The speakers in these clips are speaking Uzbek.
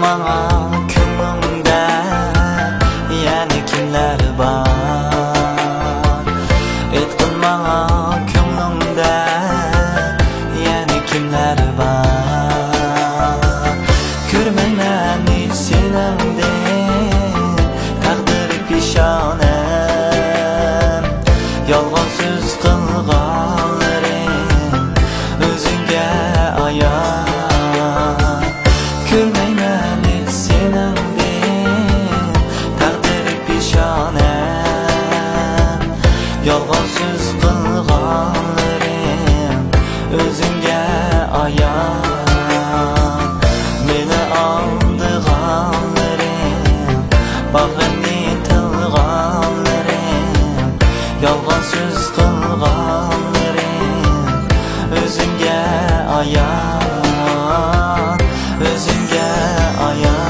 manga ko'nglimda yana kimlar bor? Aytqin manga ko'nglimda yana kimlar bor? Ko'rmayman hech seningdek taqdir peshonam, yolg'on so'z qilganlaring o'zingga ayon. Ko'rmayman hech seningdek taqdir peshonam, yolg'on so'z qilganlaring o'zingga ayon. Meni aldig'anlaring, bag'rimni tilganlaring, yolg'on so'z qilganlaring o'zingga ayon, o'zingga ayon.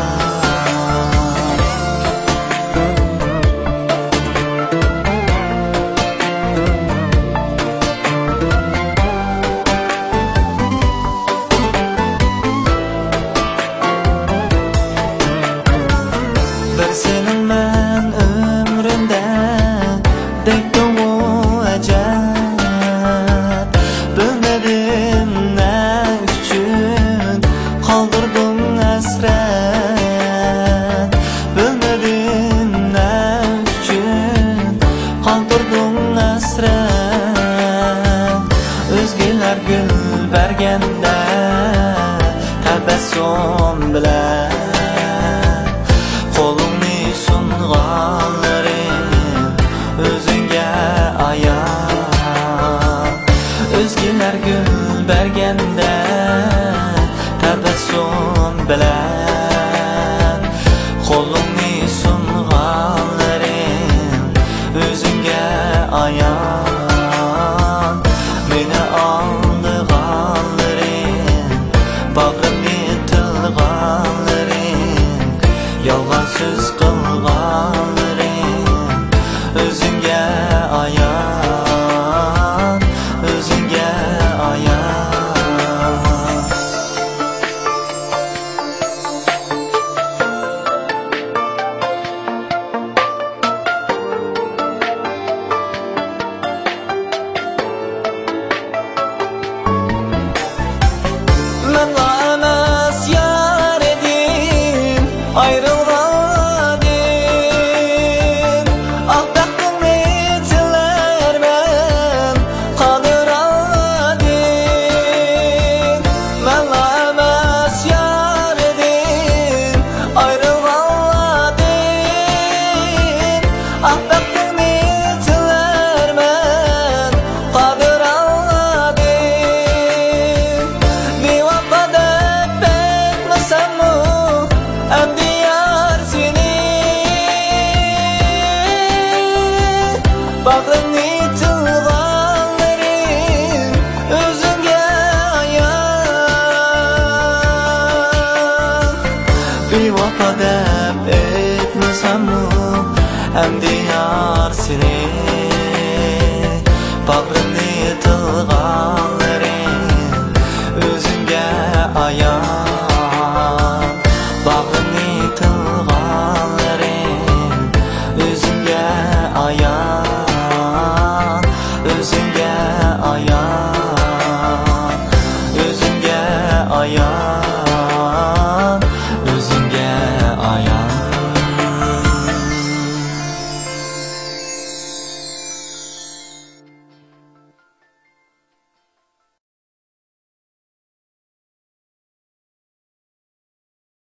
Bir senin men ömrümde dektim o acep. Bilmedim ne üçün kaldırdım esret. Bilmedim ne üçün kaldırdım esret. Özgeler gül bergende tebessüm bilen qo'limni sunganlaring o'zingga ayon. O'zgalar gul berganda tabassum bilan qo'limni sunganlaring o'zingga ayon. Meni aldig'anlaring, bag'rimni tilganlaring, yolg'on so'z qilganlaring o'zingga ayon, o'zingga ayon. Men emas yar edim, ayrılganim. Ah baxtımni tilermen, qadiradim. Men emas yar edim, ayrılganim. Ah baxtımni tilermen, qadiradim. Bevafo deb aytmasammu endi yar seni, bag'rimni tilganlaring o'zingga ayon. Bevafo